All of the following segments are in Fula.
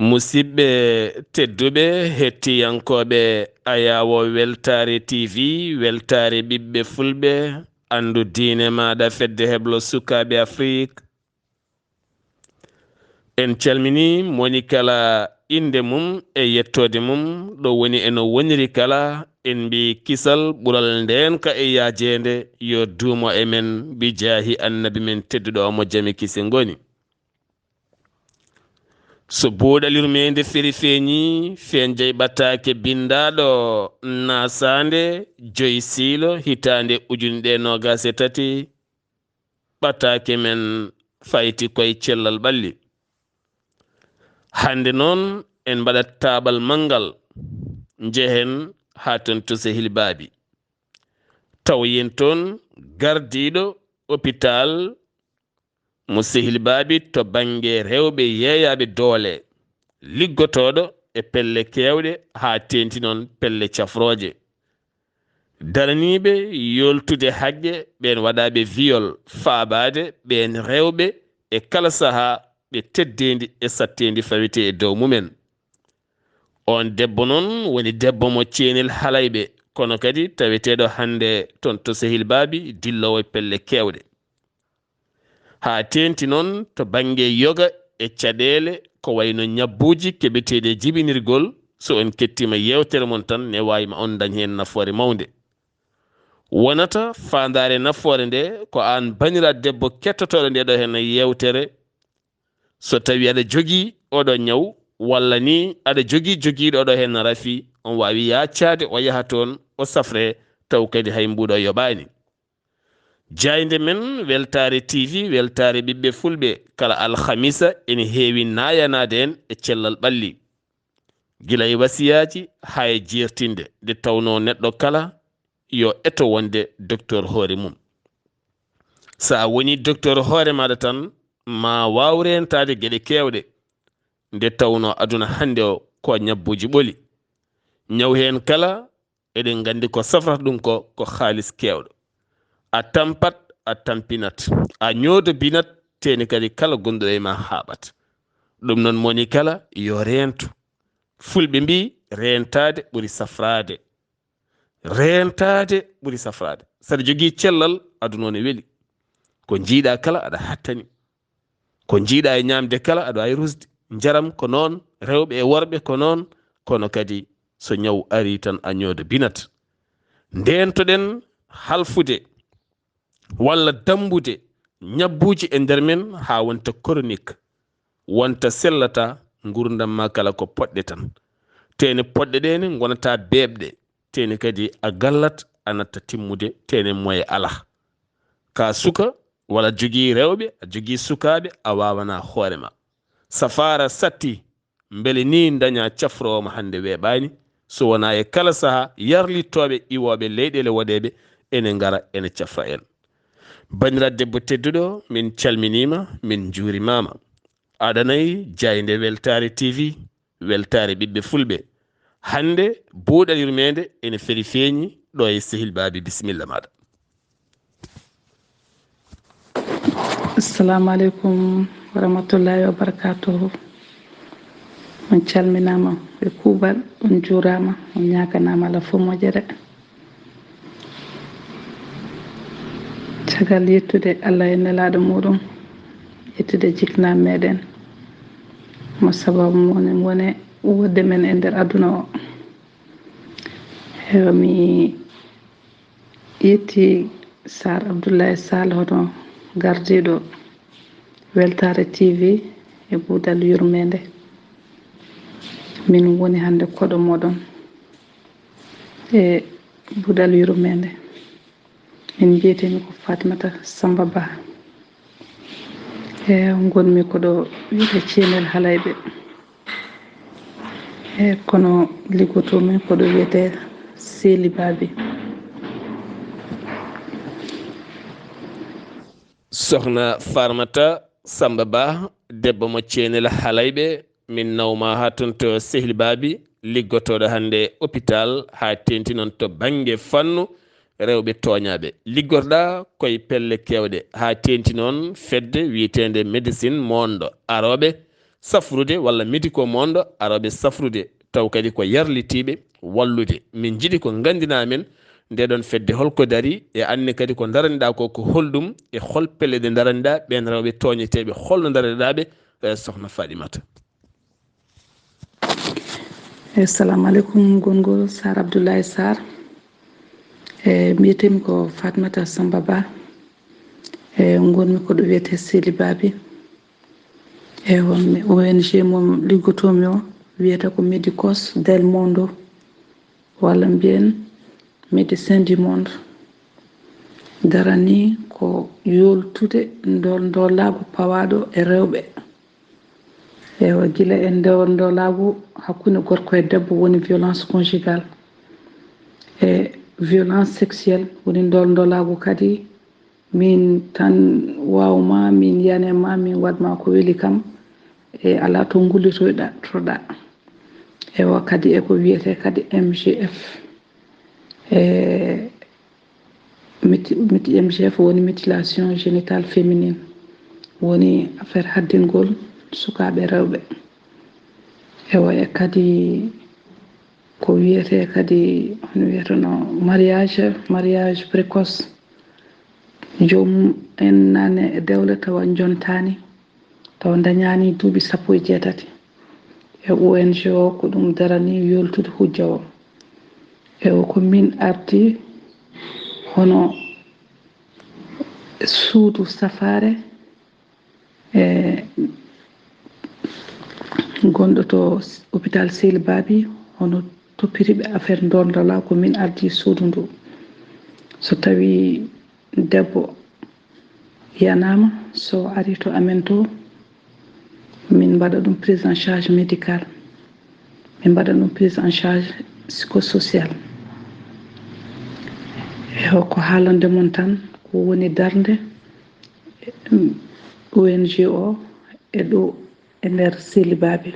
musidɓe tedduɓe hettiyankoɓe ayawo weltare tv weltare ɓiɓɓe fulɓe andu diine maɗa fedde heblo sukaɓe afrique en calmini moni kala inde mum e yettode mum ɗo woni eno woniri kala en mbi kisal ɓural nden ka e yajede yo duumo e men bi jaahi annabi men tedduɗo omo jami kise ngoni so buuɗal yurmeende feri feeñi fen jeyi ɓataake bindaɗo naasaande joyi siilo hitande ujune ɗe nogas e tati ɓataake men fayti koye cellal ɓalli hande noon en mbaɗat taɓal mangal jehen ha ton to sehil baabi taw yen toon gardiɗo hôpital mo sehil baabi to bange rewɓe yeeyaɓe doole liggotoɗo e pelle kewɗe ha tenti noon pelle cafroje daraniɓe yoltude haqqe ɓen waɗaɓe viol faabade ɓen rewɓe e kala saaha ɓe teddendi e sattendi fawite e dow mumen on debbo noon woni debbo mo ceenel halayɓe kono kadi taweteɗo hande ton to sehil baabi dillowo e pelle kewɗe ha tenti noon to bange yoga e caɗele ko wayno ñabbuji keɓeteɗe jibinirgol so on kettima yewtere mon tan ne wawima on dañ hen nafoore mawde wonata fandare nafoore nde ko an banira debbo kettotoɗo nde ɗo hen yewtere so tawi aɗa jogui oɗo ñaw walla ni aɗa jogui joguiɗo oɗo hen rafi on wawi yaccade o yaha toon o safre taw kadi hay mbuɗo yoɓani jayde men weltare tv weltare ɓiɓɓe fulɓe kala alhamisa ene heewi nayanade en e cellal ɓalli gila e wasiyaji ha e jertinde nde tawno neɗɗo kala yo eto wonde docteur hoore mum sa woni docteur hoore maɗa tan ma waw rentade gueɗe kewɗe nde tawno aduna hande o ko ñabbuji ɓoli ñaw hen kala eɗen gandi ko safrata ɗum ko haalis kewɗo a tampat a tampinat a ñoodo binat teni kadi kala gonɗo e ma haaɓat ɗum noon moni kala yo rento fulɓe mbi rentade ɓuri safrade rentade ɓuri safrade saɗa jogui cellal aduna ne weeli ko jiiɗa kala aɗa hattani ko jiiɗa e ñamde kala aɗa wawi rusde jaram ko noon rewɓe e worɓe ko noon kono kadi so ñaw ari tan a ñoodo binat ndentoɗen halfude walla dambude ñabbuji e nder men ha wonta chronique wonta sellata gurdam ma kala ko poɗɗe tan tene poɗɗe ɗene gonata beɓɗe tene kadi a gallat a natta timmude tene moye ala ka suka walla jogui rewɓe a jogui sukaɓe a wawana hoorema safara satti beele ni daña cafrowoma hande weeɓani so wona e kala saaha yarlittoɓe iwoɓe leyɗele waɗeɓe ene gara ene cafra en bandiraɗo debbo tedduɗo min calminima min juurimama aɗanayi jayde weltare tv weltare ɓiɓɓe fulɓe hande buuɗal yurmede ene feri feeñi ɗo e sehil baabi bisimilla maɗa assalamu aleykum wa rahmatullahi wa barakatuhu on calminama ɓe kuuɓal on juurama on ñaganama ala fo moƴere caggal yettude allah e nelaɗo muɗum yettude jiknam meɗen mo sababu mone wone wodde men e nder aduna o mi yetti Saar Abdullaahi Saar hono gardiɗo weltare tv e buuɗal yurmeende min woni hande koɗo moɗon e buuɗal yurmeende min mbiyetemi ko Fatimata Samba Ba e gonmi koɗo wiite ceenel halayɓe e kono liggotomi koɗo wiyete Sehil Baabi sohna Farmata Samba Ba debbo mo ceenel halayɓe min nawma ha ton to Sehil Baabi liggotoɗo hande hôpital ha tenti noon to bangue fannu rewɓe toñaɓe liggorɗa koye pelle kewɗe ha tenti noon fedde wiitende médecine mondo aroɓe safrude walla médico monde araɓe safrude taw kadi ko yarlitiɓe wallude min jiiɗi ko gandina men ndeɗon fedde holko dari e anne kadi ko daraniɗa ko holɗum e hol pelle ɗe daraniɗa ɓen rewɓe toñeteɓe holno daraniɗaɓe sohna Faɗimata. assalamu aleykum gongol Sar Abdullaahi Saar mbiyetemi ko Fatimata Samba Ba gonmi ko ɗo wiyete Seli Babi wonmi ONG mom liggotomi o wiyata ko Médicos del Mondo walla mbiyen Médecins du Monde. darani ko yoltude ndolago pawaɗo e rewɓe gila e ndolago hakkunde gorko e debbo woni violence conjugale e violence sexuelle woni ndolago kadi min tan wawma min yanema min wadma ko weli kam e ala to gullitoɗa ewa kadi eko wiyete kadi MGF MGF woni mutilation génitale féminine woni affaire haddingol sukaɓe rewɓe ewa e kadi ko wiyete kadi hono wiyeteno mariage précoce jomum en nane e dewle tawa jontani tawa dañani duuɓi 18 e ONG o ko ɗum darani yoltude hujja o ewa ko min arti hono suudu safare gonɗo to hôpital Seli Babi hono toppiriɓe affaire ndondala ko min ardi suudu ndu so tawi debbo yanama so ari to amen to min mbaɗa ɗum prise en charge médical min mbaɗa ɗum prise en charge psychosocial ko haalande mon tan ko woni darde ONG o e ɗo e nder Seli Babi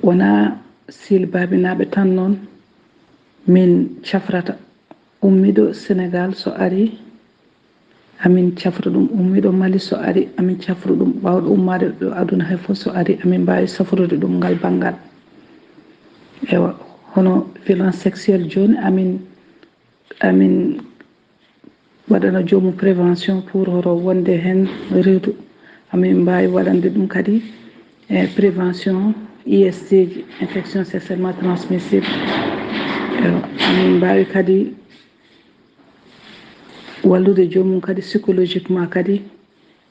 wona Seli Babi naɓe tan noon min cafrata ummiɗo Sénégal so ari amin cafra ɗum ummiɗo Mali so ari amin cafra ɗum ɓawɗo ummade ɗo aduna hay fof so ari amin mbawi safrude ɗum ngal banggal ewa hono violence sexuelle joni amin waɗana jomum prévention pour horo wonde hen rewdu amin mbawi waɗande ɗum kadi e prévention IST ji infection sexuellement transmissible amin mbawi kadi wallude jomum kadi psychologiquement kadi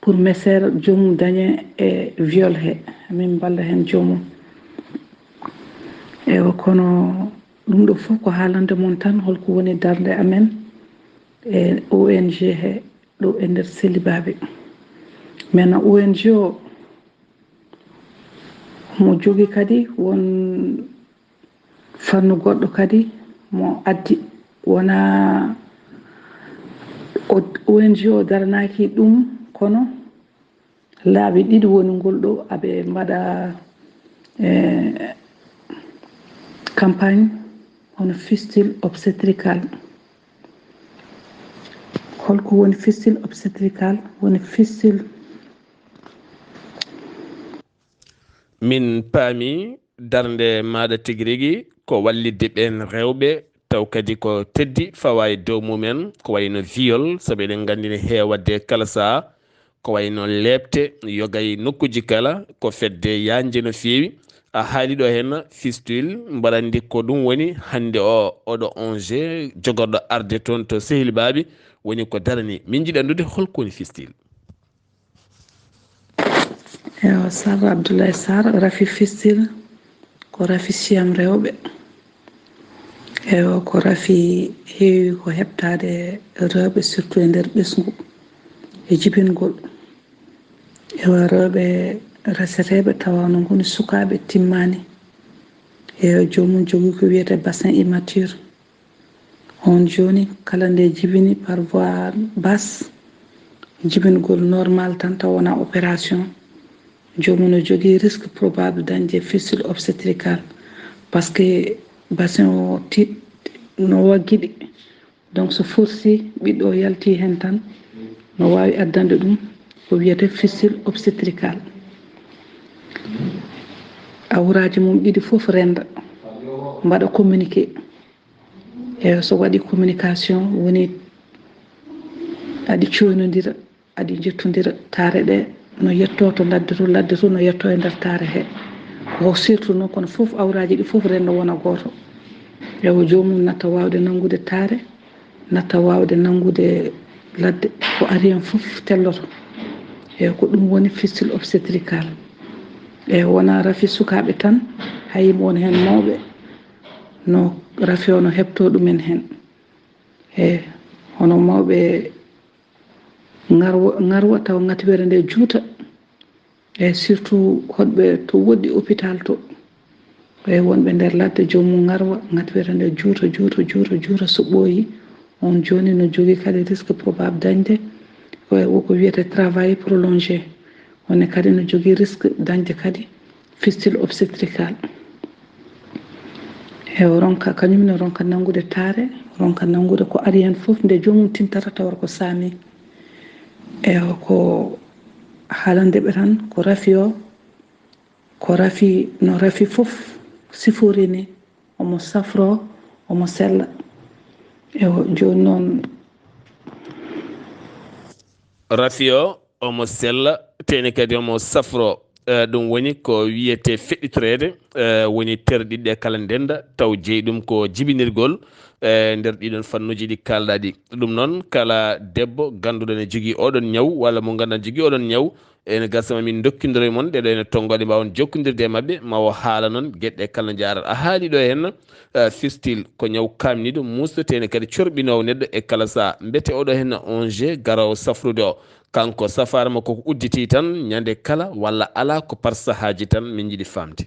pour mesere jomum dañe e viol he amin balla hen jomum ewa kono ɗum ɗo fof ko haalande mon tan holko woni darde amen e ONG he ɗo e nder Seli Babi maintenant ONG o mo jogi kadi won fannu goɗɗo kadi mo addi wona ONG o daranaki ɗum kono laabi ɗiɗi woni ngol ɗo aɓe mbaɗa campagne hono fistule obstétrical holko woni fistule obstétrical woni fistule min paami darde maɗa tigui rigui ko wallidde ɓen rewɓe taw kadi ko teddi fawa e dow mumen ko wayno viol saabu eɗen gandi ne heewadde kala saaha ko wayno lebte yogay nokkuji kala ko fedde yanje no fewi a haaliɗo hen fistule mbaɗandi ko ɗum woni hande oɗo ONG jogorɗo arde toon to Seli Babi woni ko darani min jiiɗi andude holko woni fistule. ewa Sar Abdullaahi Saar rafi fistule ko rafi siyam rewɓe ewa ko rafi heewi ko heɓtade rewɓe surtout e nder ɓesgu e jibingol ewa rewɓe reseteɓe tawa no goni sukaɓe timmani e jomum jogui ko wiyete bassin immature on joni kala nde jibini par voie basse jibingol normal tan taw wona opération jomum no jogui risque probable dañde fistule obstétrical par ce que bassin o tiɗ no waggiɗi donc so forsi ɓiɗɗo yalti hen tan no wawi addande ɗum ko wiyete fistule obstétrical awraji mum ɗiɗi fof renda mbaɗa communiqué e so waɗi communication woni aɗi coynodira aɗi jettodira taare ɗe no yetto to ladde to no yetto e nder taare he ko surtout noon kono fof awraji ɗi fof renda wona goto ewo jomum natta wawde nangude taare natta wawde nangude ladde ko ari hen fof telloto e ko ɗum woni fistule obstétrical e wona rafi sukaɓe tan hayimo won hen mawɓe no rafi o no heɓto ɗumen hen e hono mawɓe ngarwa taw ngatiwere nde juuta e surtout hoɗɓe to woɗɗi hôpital to e wonɓe nder ladde jomum ngarwa ngatiwere nde juuta so ɓooyi on joni no jogui kadi risque probable dañde woko wiyete travail prolongé on kadi no jogui risque dañde kadi fistule obstétrical e ronka kañumne ronka nangude taare ronka nangude ko ari hen fof nde jomum tintata tawar ko saami e ko haalandeɓe tan ko rafi o ko rafi no rafi fof sifori ni omo safro omo sella e joni noon rafi o omo sella teni kadi omo safro ɗum woni ko wiyete feɗɗitorede woni terɗiɗɗe kala ndenda taw jeeyi ɗum ko jibinirgol nder ɗiɗon fannuji ɗi kalɗa ɗi ɗum noon kala debbo ganduɗo ne jogui oɗon ñaw walla mo ganduɗa jogui oɗon ñaw ene gasama min dokkidoro e moon ɗeɗo ene tongoɗe mbawon jokkodirde e mabɓe mawo haala noon gueɗɗe kala jarat a haali ɗo henna fistule ko ñaw kamniɗo mustotene kadi corɓinowo neɗɗo e kala saaha mbete oɗo henna on jet garowo safrude o kanko safarama koko udditi tan ñande kala walla ala ko par sahaji tan min jiiɗi famde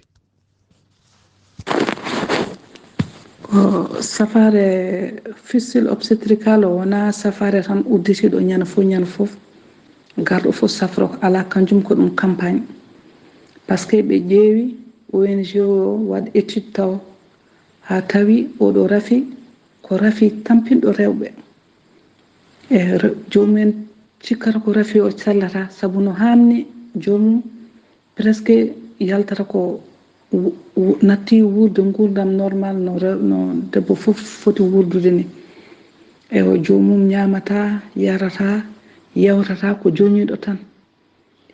ko safare fistule obstétrical o wona safare tan udditiɗo ñande fof garɗo fof safra ko ala kanjum ko ɗum campagne par ce que ɓe ƴeewi ONG o waɗa étude taw ha tawi oɗo rafi ko rafi tampinɗo rewɓe e jomumen cikkata ko rafi o sallata saabu no hanni jomum presque yaltata ko natti wurde gurdam normal no debbo fof foti wurdude ni e jomum ñamata yarata yewtata ko joñiɗo tan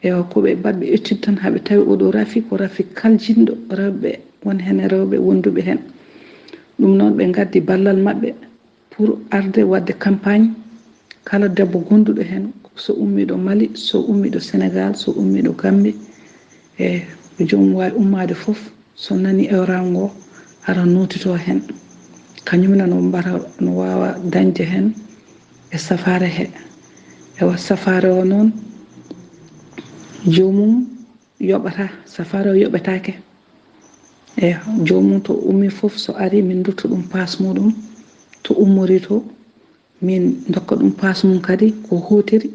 e koɓe mbaɗɓe étude tan haaɓe tawi oɗo rafi ko rafi kaljinɗo rewɓe won hen rewɓe wonduɓe hen ɗum noon ɓe gaddi ballal mabɓe pour arde wadde campagne kala debbo gonduɗo hen so ummiɗo Mali so ummiɗo Sénégal so ummiɗo Gambie e jomum wawi ummade foof so nani ewral ngo ara notito hen kañumne no mbara no wawa dañde hen e safare he ewa safare o noon jomum yoɓata safare o yoɓetake e jomum to ummi foof so ari min dutto ɗum passe muɗum to ummori to min dokka ɗum passe mum kadi ko hotiri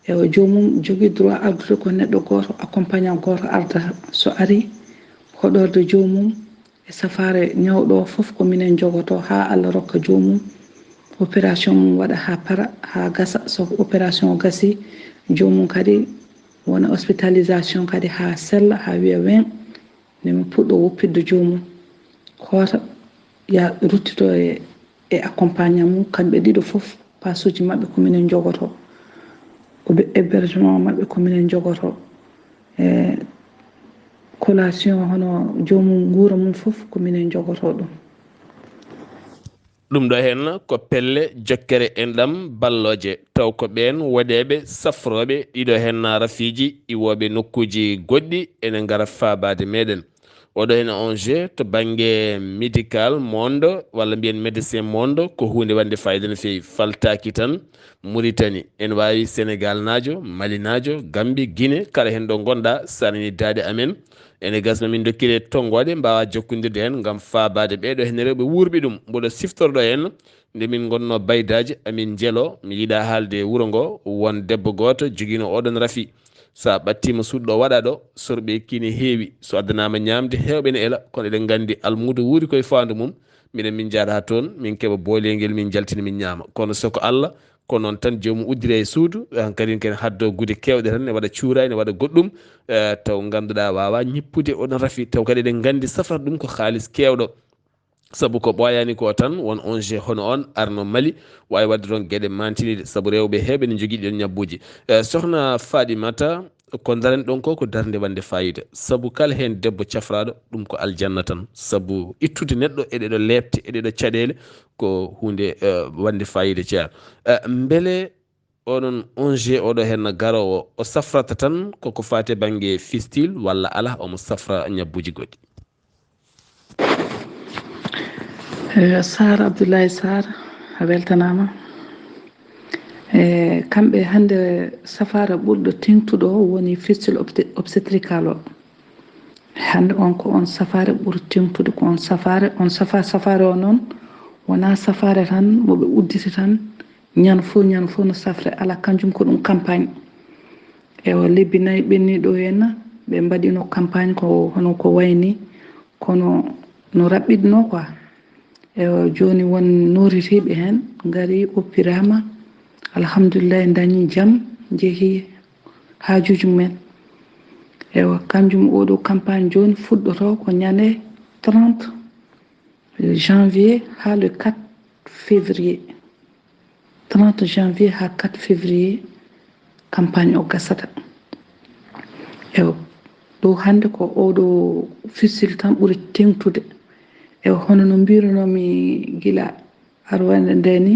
e jomum jogui droit ardude ko neɗɗo goto accompagnant goto ardata so ari hoɗorde jomum e safare ñawɗo foof ko minen jogoto ha Allah rokka jomum opération mum waɗa ha para ha gasa so opération gasi jomum kadi wona hospitalisation kadi ha sella ha wiya wen nemi puɗɗo woppidde jomum hoota ya ruttito e accompagnant mum kamɓe ɗiɗo foof pasuji mabɓe ko minen jogoto hébergement mabɓe ko minen jogoto e collation hono jomum guura mum foof ko minen jogoto ɗum ɗo hen ko pelle jokkere enɗam balloje taw ko ɓen waɗeɓe safroɓe ɗiɗo hen rafiji iwoɓe nokkuji goɗɗi ene gara fabade meɗen oɗo hen on jet to banggue médical monde walla mbiyen médecin monde ko hunde wande fayida no fewi faltaki tan Mauritanie en wawi Sénégal najo Mali najo Gambie Guinée kala hen ɗo gonɗa sanani dade amen ene gasno min dokkire tongoɗe mbawa jokkodirde hen gam fabade ɓeɗo hen rewɓe wurɓe ɗum mboɗo siftorɗo hen nde min gonno baydaji amin jeelo mi yiiɗa haalde wuuro ngo won debbo goto joguino oɗon rafi sa ɓattima suɗɗo waɗa ɗo sorɓe kine heewi so addanama ñamde hewɓe ne ela kono eɗen gandi almudo wuuri koye fandu mum minen min jaada ha toon min keeɓa booleyguel min jaltina min ñaama kono soko Allah ko noon tan jomum uddire e suudu hankkadi ken haddo gude kewɗe tan ne waɗa cuurani ne waɗa goɗɗum taw ganduɗa wawa ñippude oɗon rafi taw kadi eɗen gandi safrata ɗum ko haalis kewɗo saabu ko ɓoyani ko tan won on hono on arno Mali wawi wadde toon gueɗe mantinide saabu rewɓe heeɓe ne jogui ɗon ñabbuji sohna Fadimata ko daren ɗon ko darde wande fayida saabu kala hen debbo cafraɗo ɗum ko aljanna tan saabu ittude neɗɗo e ɗeɗo lebte e ɗeɗo caɗele ko hunde wande fayida ceer beele onon oɗo hen garowo o safrata tan koko fate banggue fistule walla ala omo safra ñabbuji goɗɗi Saar Abdullaahi Saar a weltanama kamɓe hande safara ɓurɗo tengtuɗo woni fistule obstétrical o hande on ko on safare ɓuri tengtude ko on safare o noon wona safare tan moɓe udditi tan ñan fo no safre ala kanjum ko ɗum campagne o lebbi 4 ɓenniɗo henna ɓe mbaɗino campagne ko hono ko wayni kono no raɓɓiɗno quoi joni won noritiɓe hen gari oppirama alhamdulillah dañi jaam jeehi hajuji mumen kanjum oɗo campagne joni fuɗɗoto ko ñande 30 janvier ha le 4 février 30 janvier ha 4 février campagne o gasata ɗo hande ko oɗo fistule tan ɓuuri tengtude hono no mbirunomi gila arwande nde ni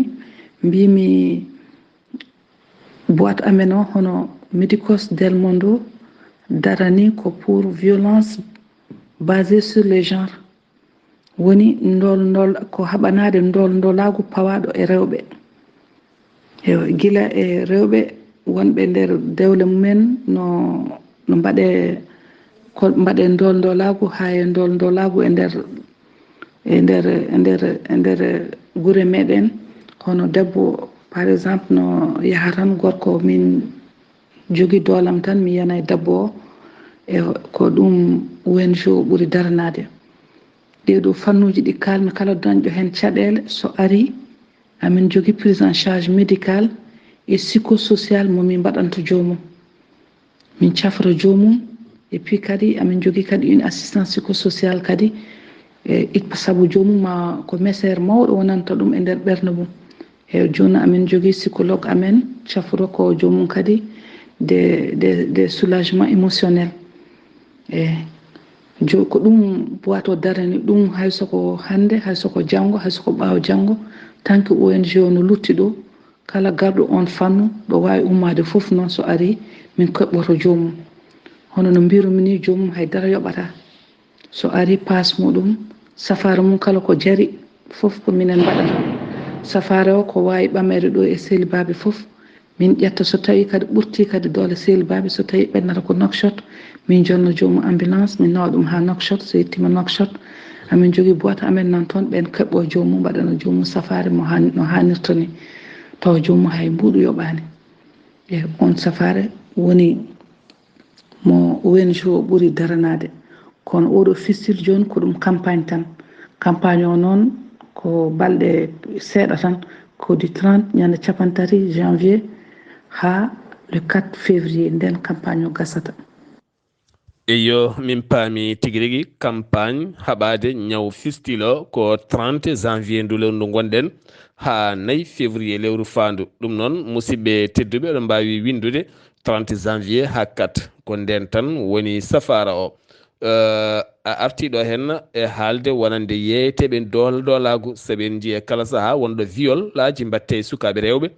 mbimi boîte amen o hono médicos del mondo darani ko pour violence basée sur les genres woni ndol ko haɓanade ndolagu pawaɗo e rewɓe gila e rewɓe wonɓe nder dewle mumen no mbaɗe ko mbaɗe ndolagu ha e ndolagu e nder gure meɗen hono debbo par exemple no yaha tan gorko min jogui doolam tan mi yana e debbo o ko ɗum ONG ɓuuri daranade ɗeɗo fannuji ɗi kalmi kala dañɗo hen caɗele so ari amin jogui prise en charge médical et psychosocial momin mbaɗanto jomum min cafra jomum et puis kadi amin jogui kadi une assistance psychosocial kadi saabu jomum ma ko messere mawɗo wonanta ɗum e nder ɓernde mum joni amin jogui psychologue amen cafro ko jomum kadi de soulagement émotionnel ko ɗum boîte o darani ɗum haysoko hande haysoko janggo haysoko ɓaawo janggo tant que ONG o no lutti ɗo kala garɗo on fannu ɗo wawi ummade foof noon so ari min keɓɓoto jomum hono no mbirumi ni jomum haydara yoɓata so ari passe muɗum safare mum kala ko jari foof ko minen mbaɗata safare o ko wawi ɓamere ɗo e sehilbaɓe foof min ƴetta so tawi kadi ɓurti kadi doole sehilbaɓe so tawi ɓennata ko Nouakchott min jonno jomum ambulance min nawa ɗum ha Nouakchott so yettima Nouakchott amin jogui boîte amen nan toon ɓen keɓɓo jomum mbaɗana jomum safare no hannirta ni tawa jomum hay mbuɗu yoɓani on safare woni mo ONG o ɓuuri daranade kono oɗo fistule joni ko ɗum campagne tan campagne o noon ko balɗe seeɗa tan ko du 30 ñande 30 janvier ha le 4 février nden campagne o gasata eyo min paami tigi rigui campagne haɓade ñaw fistule o ko 30 janvier ndu lewru ndu gonɗen ha 4 février lewru fandu ɗum noon musidɓe tedduɓe oɗon mbawi windude 30 janvier ha 4 ko nden tan woni safara o a artiɗo hen e haalde wonande yeeyeteɓe doolagu saaɓe jiiye kala saaha wonɗo viol laji mbatte e sukaɓe rewɓe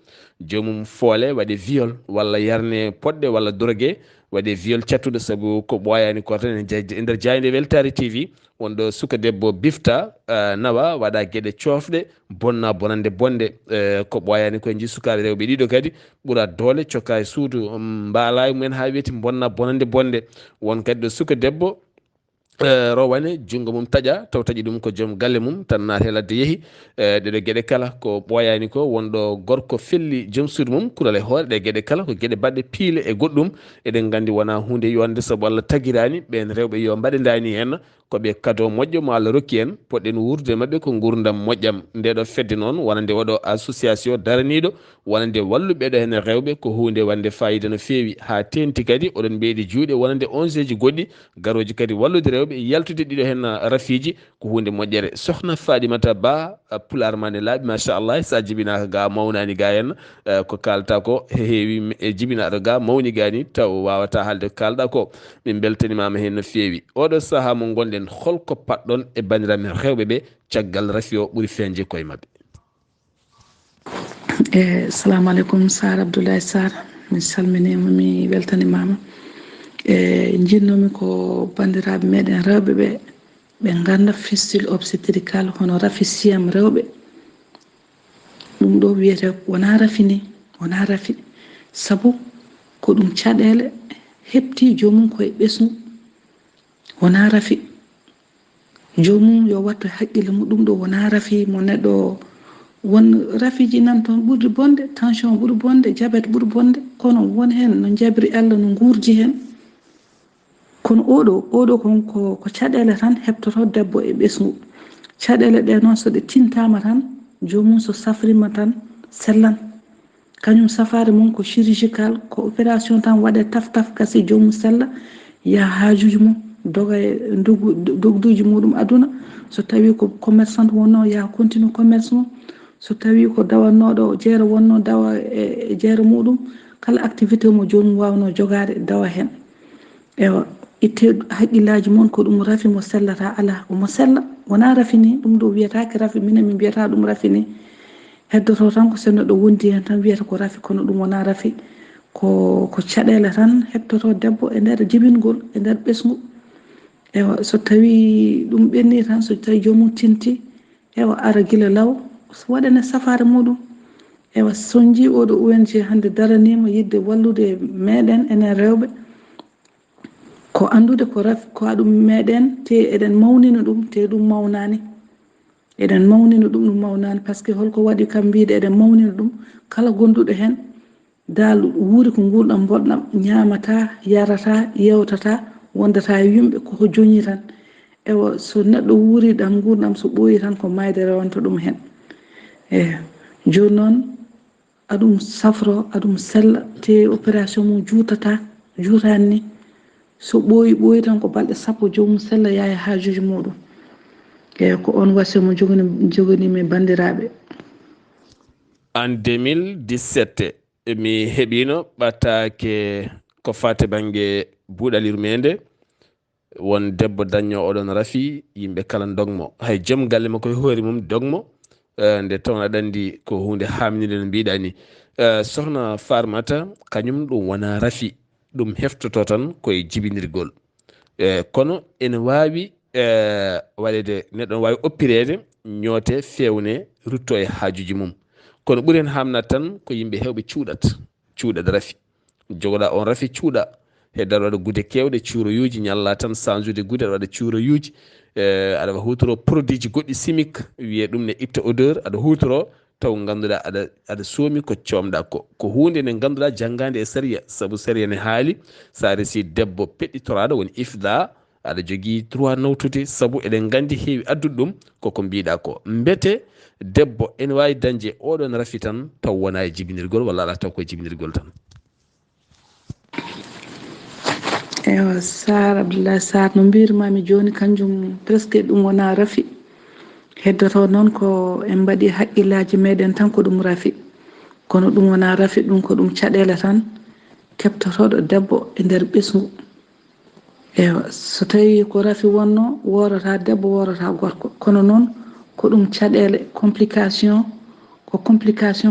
jomum foole waɗe viol walla yarne poɗɗe walla drogué waɗe viol cattuɗo saabu ko ɓoyani ko tan e nder jayde Weltare TV wonɗo suka debbo bifta nawa waɗa gueɗe cofɗe bonna bonande bonde ko ɓoyani koye ji sukaɓe rewɓe ɗiɗo kadi ɓuura doole cokka e suudu mbaala mumen ha wiyete bonna bonande bonde won kadi ɗo suka debbo rowane jungo mum taƴa taw taƴi ɗum ko joom galle mum tan naate ladde yeehi ɗeɗo gueɗe kala ko ɓooyani ko wonɗo gorko felli joom suudu mum kulal e hoore ɗe gueɗe kala ko gueɗe baɗɗe piile e goɗɗum eɗen gandi wona hunde yonde saabu Allah tagirani ɓen rewɓe yo mbaɗendani hen koɓe kado moƴƴo mo Allah rokki en poɗɗen wurde mabɓe ko gurdam moƴƴam ndeɗo fedde noon wona nde waɗo association daraniɗo wona nde walluɓeɗo hen rewɓe ko hunde wande fayida no fewi ha tenti kadi oɗon ɓeydi juuɗe wona nde ONG ji goɗɗi garoji kadi wallude rewɓe yaltude ɗiɗo hen rafiji ko hunde moƴƴere sohna Fadimata Ba pular ma ne laaɓi machallah sa jibinaka ga mawnani ga henna ko kalta ko heewi e jibinaɗo ga mawni gani taw wawata haalde ko kalɗa ko min beltanimama hen no fewi oɗo saaha mo gonɗen holko patɗon e bandiraɓe rewɓe ɓe caggal rafi o ɓuuri feñde koye mabɓe. Assalamu aleykum Sar Abdullaahi Saar mi salminima mi weltanimama jinnomi ko bandiraɓe meɗen rewɓe ɓe ganda fistule obstétrical hono rafi siyam rewɓe ɗum ɗo wiyete wona rafi ni wona rafi saabu ko ɗum caɗele hepti jomum koye ɓesgu wona rafi jomum yo wattu haqqille mum ɗum ɗo wona rafi mo neɗɗo won rafiji nan toon ɓurdi bonde tension ɓuuri bonde diabète ɓuuri bonde kono won hen no jabri Allah no gurji hen kono oɗo ko caɗele tan heptoto debbo e ɓesgu caɗele ɗe noon so ɗe tintama tan jomum so safrima tan sellan kañum safare mum ko chirurgical ko opération tan waɗe taf kasi jomum sella ya hajuji mum doga e dogduji muɗum aduna so tawi ko commerçante wonno ya continue commerce mum so tawi ko dawannoɗo jeere wonno dawa e jeere muɗum kala activité mo jomum wawno jogade dawa hen ewa itte haqqillaji moon ko ɗum rafi mo sellata ala omo sella wona rafi ni ɗum ɗo wiyatake rafi minen min mbiyata ɗum rafi ni heddoto tan ko so neɗɗo wondi hen tan wiyata ko rafi kono ɗum wona rafi ko caɗele tan heptoto debbo e nder jibingol e nder ɓesgu ewa so tawi ɗum ɓenni tan so tawi jomum tinti ewa ara guila law waɗane safare muɗum ewa son ji oɗo ONG hande daranima yidde wallude meɗen enen rewɓe ko andude ko rafi ko aɗum meɗen te eɗen mawnina ɗum te ɗum mawnani eɗen mawnina ɗum mawnani par ce que holko waɗi kam mbide eɗen mawnina ɗum kala gonduɗo hen dal wuuri ko gurdam boɗɗam ñamata yarata yewtata wondata yimɓe koko joñi tan ewa so neɗɗo wuuri ɗam gurdam so ɓooyi tan ko mayde rewanta ɗum hen joni noon aɗum safro aɗum sella te opération mum jutani ni so ɓooyi tan ko balɗe sappo jomum sella yaaya hajuji muɗum ko on wasi mo jogonimi bandiraɓe. En 2017 mi heɓino ɓataake ko fate banggue buuɗal yurmeende won debbo dañño oɗon rafi yimɓe kala dogmo hay joom galle makko e hoore mum dogmo nde tawn aɗa andi ko hunde hamnide no mbiɗa ni sohna Farmata kañum ɗum wona rafi ɗum heftoto tan koye jibinirgol kono ene wawi waɗede neɗɗo wawi oppirede ñoote fewne rutto e hajuji mum kono ɓuuri hen hamnat tan ko yimɓe hewɓe cuuɗat rafi jogoɗa on rafi cuuɗa heddaɗa waɗa gude kewɗe cuuroyuji ñalla tan change de gude aɗa waɗa cuuroyuji aɗa hutoro produit ji goɗɗi chimique wiye ɗum ne itta odeur aɗa hutoro taw ganduɗa aɗa soomi ko comɗa ko hunde nde ganduɗa janggade e sériya saabu sériya ne haali sa resi debbo peɗɗitoraɗo woni ifda aɗa jogui droit nawtude saabu eɗen gandi heewi addude ɗum koko mbiɗa ko mbete debbo ene wawi dañde oɗon rafi tan taw wona e jibinirgol walla ala taw koye jibinirgol tan. ewa Sar Abdullaahi Saar no mbirmami joni kanjum presque ɗum wona rafi heddoto noon ko en mbaɗi haqqillaji meɗen tan ko ɗum rafi kono ɗum wona rafi ɗum ko ɗum caɗele tan keptotoɗo debbo e nder ɓesgu ewa so tawi ko rafi wonno worata debbo worata gorko kono noon ko ɗum caɗele complication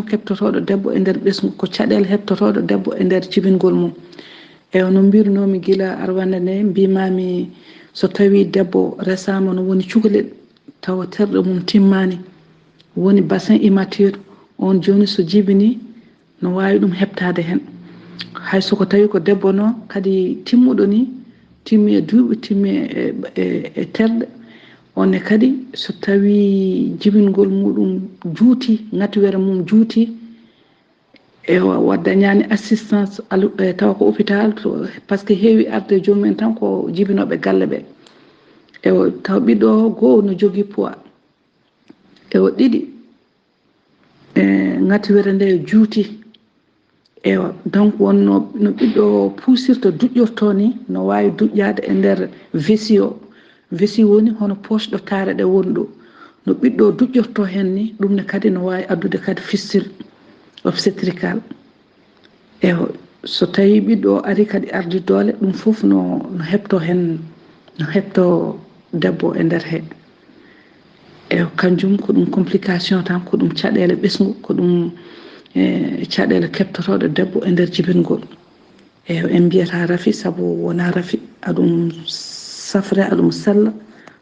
keptotoɗo debbo e nder ɓesgu ko caɗele heptotoɗo debbo e nder jibingol mum ewa no mbirnomi gila arwande nde mbimami so tawi debbo resama no woni cukalel tawa terɗe mum timmani woni bassin immature on joni so jibini no wawi ɗum heptade hen hay soko tawi ko debbo no kadi timmuɗo ni timmi e duuɓi, timmi e terɗe, onne kadi so tawi jibingol muɗum juuti, ngatiwere mum juuti, e waddañani assistance tawa ko hôpital par ce que heewi arde jomumen tan ko jibinoɓe galle ɓe. Taw ɓiɗɗo goho no jogui poids, ɗiɗi ngatiwere nde juuti, donc wonno no ɓiɗɗo puusirta duƴƴorto ni no wawi duƴƴade e nder vessie o. Vessie woni hono poche ɗo taare ɗe woni ɗo, no ɓiɗɗo duƴƴorto hen ni ɗum ne kadi no wawi addude kadi fistule obstétrical. So tawi ɓiɗɗo ari kadi ardi doole, ɗum fof no heɓto hen, no heɓto debbo e nder he. Kanjum ko ɗum complication tan, ko ɗum caɗele ɓesgu, ko ɗum caɗele keptotoɗe debbo e nder jibingol. En mbiyata rafi sabu wona rafi, aɗum safre, aɗum sella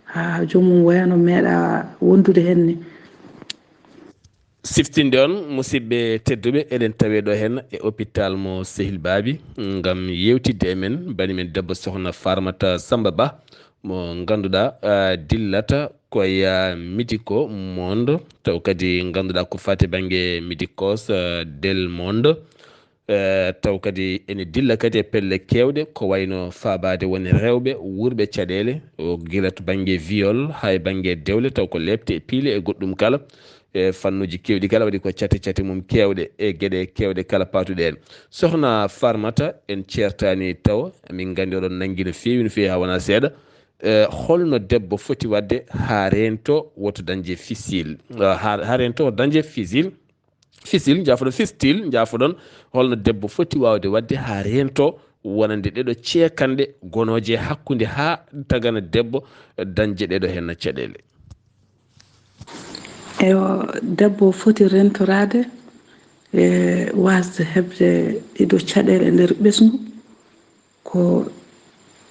ha jomum wayano meeɗa wondude hen ni. siftinde on musidɓe tedduɓe, eɗen tawe ɗo hen e hôpital mo Sehil Baby ngam yewtidde e men bani men debbo sohna Farmata Samba Ba mo ganduɗa dillata koye médico monde, taw kadi ganduɗa ko fati banggue médicos del monde, taw kadi ene dilla kadi e pelle kewɗe ko wayno fabade woni rewɓe wurɓe caɗele, o guila to banggue viol hay banggue dewle, taw ko lebte e piile e goɗɗum kala, e fannuji kewɗi kala waɗi ko cate mum kewɗe e gueɗe kewɗe kala patuɗe en. Sohna Farmata en certani taw min gandi oɗon nanggui no fewi ha wona seeɗa, holno debbo foti wadde ha rento woto dañde fistule, ha rento woto dañde fistule jafoɗon fistule jafoɗon, holno debbo foti wawde wadde ha rento wonande ɗeɗo ceekanɗe gonoje hakkude ha tagana debbo dañje ɗeɗo hen caɗele. Debbo foti rentorade wasde hebde ɗiɗo caɗele e nder ɓesgu ko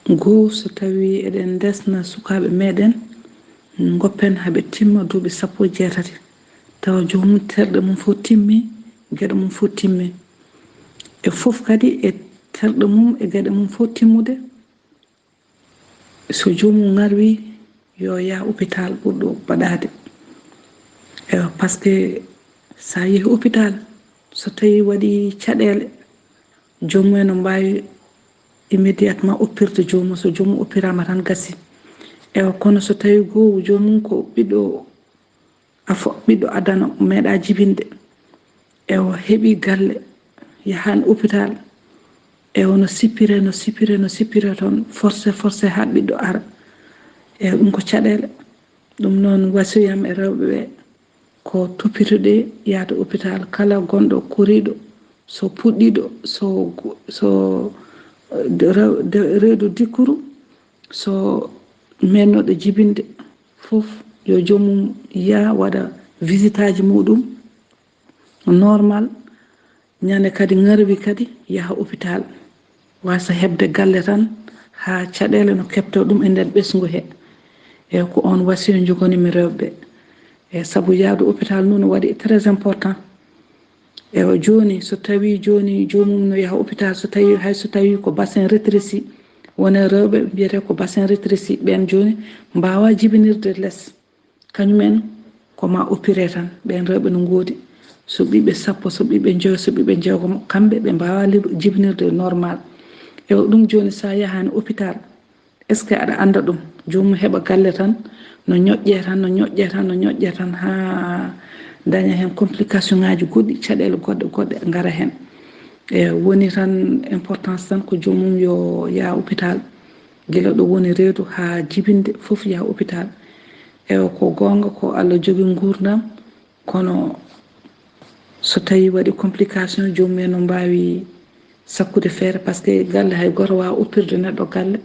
goo, so tawi eɗen desna sukaɓe meɗen goppen haɓe timma duuɓi 18 tawa jomum terɗe mum fof timmi, gueɗe mum fof timmi, e fof kadi e terɗe mum e gueɗe mum fof timmude, so jomum ngarwi yo yaha hôpital ɓurɗo baɗade. Par ce que sa yeehi hôpital so tawi waɗi caɗele, jomumen no mbawi immédiatement oppirde jomum, so jomum oppirama tan gassi. Kono so tawi goho jomum ko ɓiɗɗo adana meeɗa jibinde, heeɓi galle yahani hôpital, no sippire toon forcé ha ɓiɗɗo ara, ɗum ko caɗele. Ɗum noon wasiyam e rewɓe ɓe ko toppitude yaade hôpital, kala gonɗo koriɗo, so puɗɗiɗo, so reedu dikkuru, so mennoɗo jibinde fof yo jomum yaa waɗa visite aji muɗum normal, ñande kadi ngarwi kadi yaha hôpital, wasa hebde galle tan ha caɗele no kepto ɗum e nder ɓesgu he. Ko on wasiyo jogonimi rewɓe, sabu yaadu hôpital nun waɗi très important. Joni so tawi joni jomum no yaha hôpital, so tawi ko bassin rétréci, wona rewɓe mbiyete ko bassin rétréci, ɓen joni mbawa jibinirde less, kañumen koma opéré tan, ɓen rewɓe no goodi, so ɓiɓɓe 10, so ɓiɓɓe 5, so ɓiɓɓe 6 kamɓe ɓe mbawa jibinirde normal. Ɗum joni sa yahani hôpital, est ce que aɗa anda ɗum, jomum heɓa galle tan no ñoƴƴe tan ha daña hen complication ngaji goɗɗi, caɗele goɗɗe ngara hen. Woni tan importance tan ko jomum yo yaha hôpital, guila ɗo woni reedu ha jibinde fof yaha hôpital. Ko gonga ko Allah jogui gurdam, kono so tawi waɗi complication jomumen no mbawi sakkude feere, par ce que galle hay goto wawa oppirde neɗɗo galle,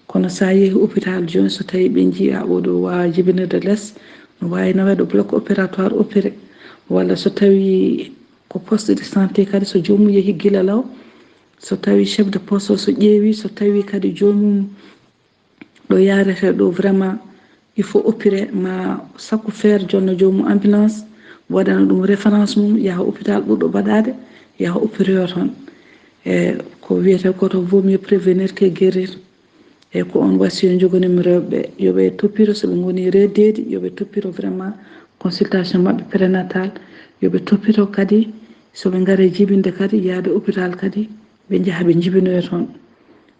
kono sa yeehi hôpital joni so tawi ɓe jiiya oɗo wawa jibinirde less, no wawi naweɗo bloc opératoire opéré, walla so tawi ko poste de santé kadi so jomum yeehi guila law, so tawi chef de poste o so ƴeewi, so tawi kadi jomum ɗo yarete ɗo vraiment il faut opéré, ma sakku feere jonno jomum ambulance waɗana ɗum référence mum yaha hôpital ɓurɗo baɗade, yaha opéré o toon. Ko wiyete koto vaut mieux prévenir que guérir. e ko on wasiyo jogonimi rewɓe yoɓe toppiro so ɓe ngoni reddeedi yoɓe toppiro vraiment consultation maɓɓe prénatal yoɓe toppiro kadi so ɓe ngari jibinde kadi yaade hôpital kadi ɓe jaha ɓe jibinoya toon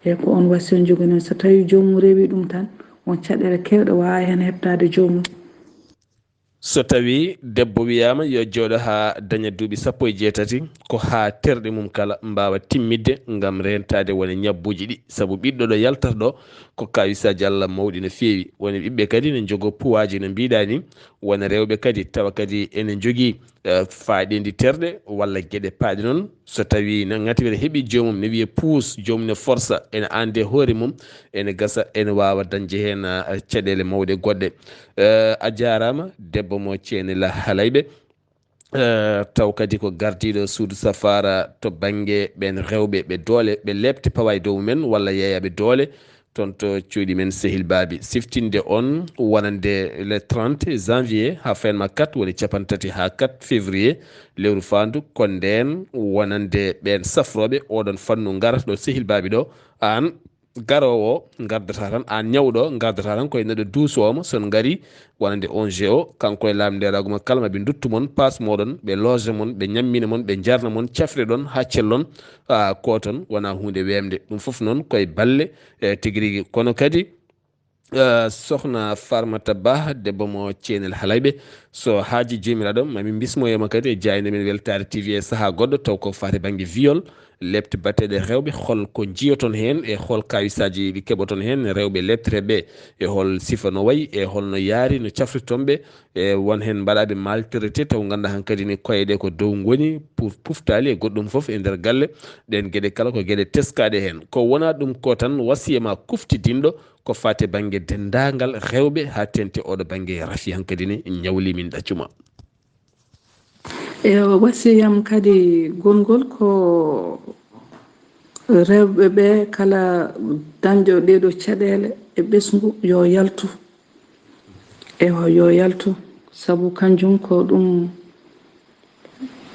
e ko on wasiyo jogonimi so tawi jomum rewi ɗum tan on caɗele kewɗe wawa hen heɓtade jomum. so tawi debbo wiyama yo jooɗo ha daña duuɓi 18 ko ha terɗe mum kala mbawa timmidde gam rentade wona ñabbuji ɗi saabu ɓiɗɗo ɗo yaltata ɗo ko kawisaji Allah mawɗi no fewi woni ɓiɓɓe kadi ne jogo puwaji no mbiɗa ni wona rewɓe kadi tawa kadi ene jogui faaɗidi terɗe walla gueɗe paaɗe noon so tawi no ŋativere heeɓi jomum ne wiye puus jomum ne força ene ande hoore mum ene gasa ene wawa dañde hen caɗele mawɗe goɗɗe. A jarama debbo mo Thienella Halayɓe taw kadi ko gardiɗo suudu safara to banggue ɓen rewɓe ɓe doole ɓe lebte pawa e dow mumen walla yeeyaɓe doole toon to cuuɗi men Sehil Baby siftinde on wonande le 30 janvier ha fenma 4 woni 3 ha 4 février lewru fandu ko nden wonande ɓen safroɓe oɗon fannu garata ɗo Sehil Baby ɗo an garowo gardata tan an ñawɗo gardata tan koye neɗɗo duusomo son gari wonande 11 o kanko e lamderago mo kala maɓe duttu mon passe moɗon ɓe loge mon ɓe ñammina mon ɓe jarna mon cafre ɗon ha cellon ko ton wona hunde wemde ɗum foof noon koye balle tigui rigui kono kadi sohna Farmata Ba debbo mo Thienella Halayɓe so haaji jomiraɗo mami bismoyoma kadi e jayde men Weltare TV e saaha goɗɗo taw ko fate banggue viol lebte batteɗe rewɓe holko jiyoton hen e hol kawisaji ɗi keɓoton hen rewɓe lebtereɓe e hol sifa no wayi e holno yaari no cafrirtonɓe e won hen mbaɗaɓe maltraité taw ganduɗa hankkadi ni koyeɗe ko dow goni pour puftali e goɗɗum foof e nder galle ɗen gueɗe kala ko gueɗe teskaɗe hen ko wona ɗum ko tan wasiyama kuftidinɗo ko fate banggue dendagal rewɓe ha tengti oɗo banggue rafi hankkadi ni ñawli min ɗaccuma. e wasiyam kadi gongol ko rewɓe ɓe kala dañƴo ɗeɗo caɗele e ɓesgu yo yaltu yo yaltu saabu kanjum ko ɗum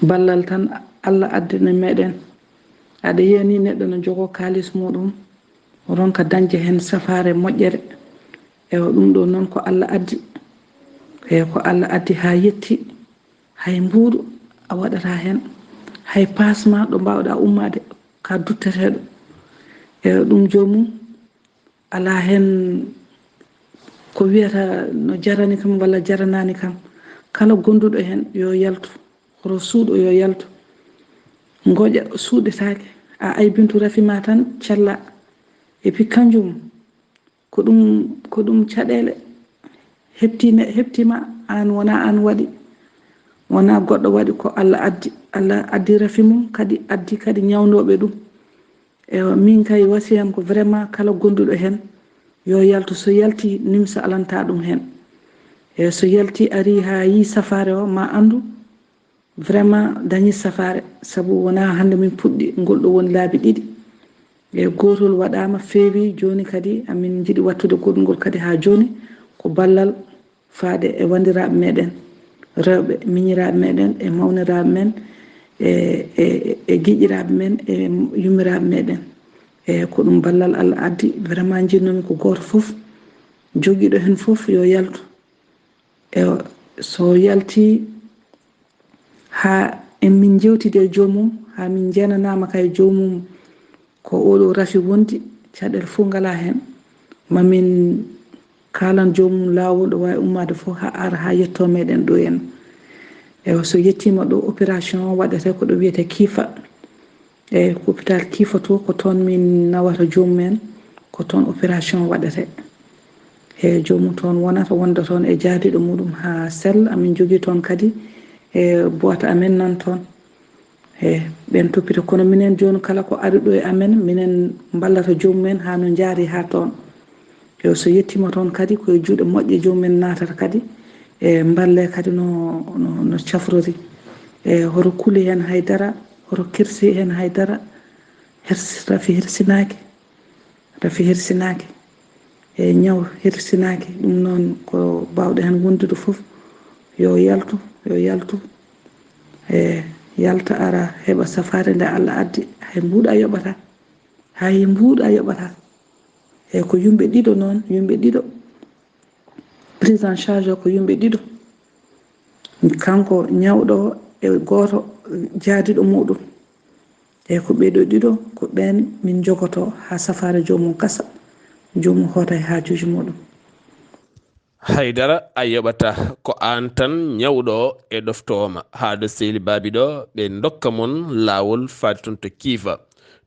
ballal tan Allah addani meɗen aɗa yiyani neɗɗo no jogo kalis muɗum ronka dañde hen safare moƴƴere ɗum ɗo noon ko Allah addi ko Allah addi ha yetti hay mbuuɗu a waɗata hen hay pasma ɗo mbawɗa ummade ka dutteteɗo ɗum jomum ala hen ko wiyata no jarani kam walla jaranani kam kala gonduɗo hen yo yaltu horo suuɗo yo yaltu goƴa suuɗetake a aybintu rafima tan cella et puis kanjum ko ɗum caɗele heptima an wona an waɗi wona goɗɗo waɗi ko Allah addi rafi mum kadi addi kadi ñawdoɓe ɗum min kay wasiyam ko vraiment kala gonduɗo hen yo yaltu so yalti nimsa alanta ɗum hen so yalti ari ha yi safare o ma andu vraiment dañi safare saabu wona hande min puɗɗi ngol ɗo woni laabi ɗiɗi gotol waɗama feewi joni kadi amin jiiɗi wattude goɗɗungol kadi ha joni ko ballal faade e wandiraɓe meɗen rewɓe miñiraɓe meɗen e mawniraɓe men e giƴiraɓe men e yummiraɓe meɗen ko ɗum ballal Allah addi vraiment jinnomi ko goto foof joguiɗo hen foof yo yaltu so yalti ha en min jewtide e jomum ha min jenanama kay jomum ko oɗo rafi wondi caɗele fof ngala hen mamin kalan jomum lawol ɗo wawi ummade fof ha ara ha yetto meɗen ɗo en so yettima ɗo opération waɗete ko ɗo wiyete kiifa ko hôpital kiifa to ko toon min nawata jomumen ko toon opération waɗete jomum toon wonata wonda toon e jaadiɗo muɗum ha sell amin jogui toon kadi boîte amen nan toon ɓen toppita kono minen joni kala ko ari ɗo e amen minen ballata jomumen ha no jaari ha toon so yettima toon kadi koye juuɗe moƴƴe jomumen natata kadi balle kadi no cafrori hoto kuuli hen haydara hoto kirsi hen haydara rafi hirsinaki ñaw hirsinaki ɗum noon ko bawɗe hen wondude foof yo yaltu yalta ara heɓa safare nde Allah addi hay mbuuɗa yoɓata e ko yumɓe ɗiɗo noon, yumɓe ɗiɗo prise en charge ko yumɓe ɗiɗo, kanko ñawɗo e goto jaadiɗo muɗum. e ko ɓeɗo ɗiɗo ko ɓen min jogoto ha safare jomum kasa, jomum hoota e hajuji muɗum. haydara a yoɓata ko an tan ñawɗo e ɗoftowoma haade sehli baabi ɗo ɓe dokka mon laawol faade toon to kiifa,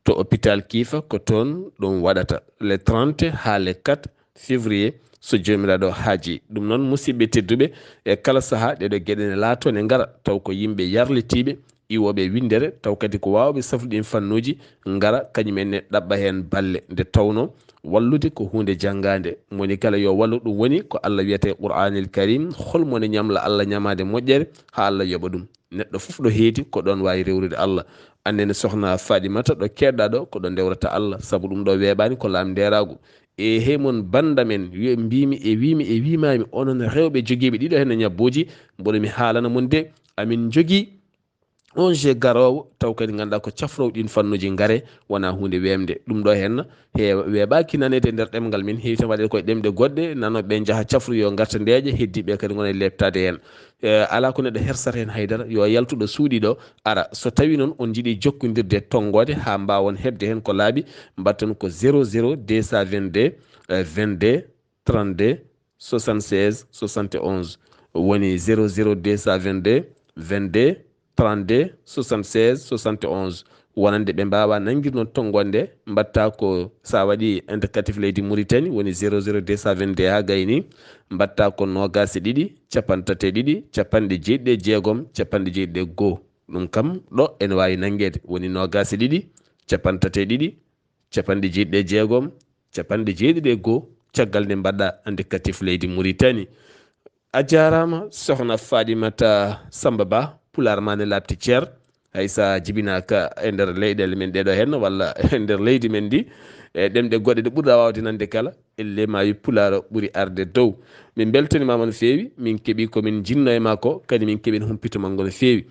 to hôpital kiifa ko toon ɗum waɗata le 30 ha le 4 février so jomiraɗo haaji. ɗum noon musidɓe tedduɓe e kala saaha ɗeɗo gueɗe ne laato ne ngara taw ko yimɓe yarlitiɓe iwoɓe windere, taw kadi ko wawɓe safruɗin fannuji ngara kañumenne ɗaɓɓa hen balle, nde tawno wallude ko hunde janggade, moni kala yo wallu. ɗum woni ko Allah wiyete qur'anil karim, holmone ñamla Allah ñamade moƴƴere ha Allah yoɓa ɗum. neɗɗo foof ɗo heedi ko ɗon wawi rewrude Allah. annene sohna Fadimata ɗo keɗɗa ɗo ko ɗo dewrata Allah, saabu ɗum ɗo weɓani ko laam nderagu. e heymon banda men mbimi e wimami onon rewɓe joguiɓe ɗiɗo hen ñabboji, mboɗo mi haalana mon de amin jogui on je garowo taw kadi ganduɗa ko cafrowo ɗin fannuji gaare wona hunde wemde. ɗum ɗo hen weɓaki nanede nder ɗemgal min, heewi tan waɗede koye ɗemɗe goɗɗe nanoɓe jaaha cafru yo garta ndeeƴa, heddiɓe kadi gona e lebtade hen. ala ko neɗɗo hersata hen haydara, yo yaltuɗo suuɗi ɗo ara. so tawi noon on jiiɗi jokkodirde tongode ha mbawon hebde hen ko laaɓi, mbatten ko 00 222 22 32 76 71 woni 00 222 22 32 76 71 wonande ɓe mbawa nanguir noon tongonde mbatta ko sa waɗi indicatif leydi Mauritanie woni 00 222 ha gayni, mbatta ko nogas e ɗiɗi capantati e ɗiɗi capanɗe jeeɗiɗi e jeegom capanɗe jeeɗiɗi e goho. ɗum kam ɗo ene wawi nanguede woni nogas e ɗiɗi capantati e ɗiɗi capanɗe jeeɗiɗi e jeegom capanɗe jeeɗiɗi e goho, caggal nde mbaɗɗa indicatif leydi Mauritanie. a jarama sohna Fadimata Samba Ba, pular ma ne labti ceer, haysa jibinaka e nder leyɗele men ɗeɗo hen walla e nder leydi men ndi, e ɗemɗe goɗɗe ɗe ɓurɗa wawde nande kala elle ma wi pular ɓuuri arde dow. min beltanimama no fewi, min keeɓi komin jinno e ma ko kadi min keeɓi humpito manggo no fewi,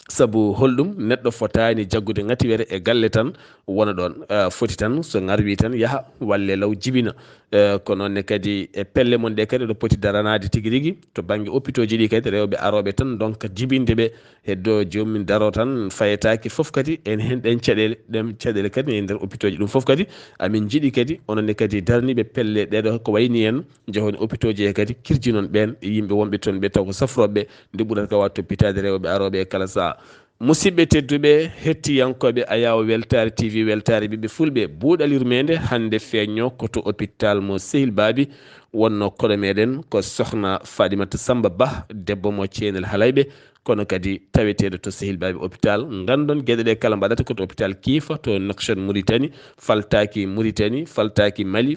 saabu holɗum neɗɗo fotani jaggude ngatiwere e galle tan wona ɗon, foti tan so garwi tan yaaha walle law jibina. ko noonne kadi e pelle mon ɗe kadi ɗo poti daranade tigui rigui to banggue hôpitaux ji ɗi kadi rewɓe aroɓe tan donc jibinde ɓe heddo jomum daro tan fayetake foof kadi en hen ɗen caɗele kadi e nder hôpitaux ji. ɗum foof kadi amin jiiɗi kadi ononne kadi darniɓe pelle ɗeɗo ko wayni en jehon hôpitaux ji he kadi kirjinon ɓen yimɓe wonɓe toon ɓe taw ko safroɓeɓe nde ɓurata ka waw toppitade rewɓe aroɓe e kala saaha. musidɓe tedduɓe hettiyankoɓe Ayaw Weltare TV weltare ɓiɓɓe fulɓe, buuɗal yurmede hande feeño koto hôpital mo Sehil Baby, wonno koɗo meɗen ko sohna Fadimata Samba Ba, debbo mo Thienel Halayɓe, kono kadi taweteɗo to Sehil Baby hôpital. gandon gueɗeɗe kala mbaɗata koto hôpital Kiifa to Nouakchott Mauritanie, faltaki Mauritanie, faltaki Mali,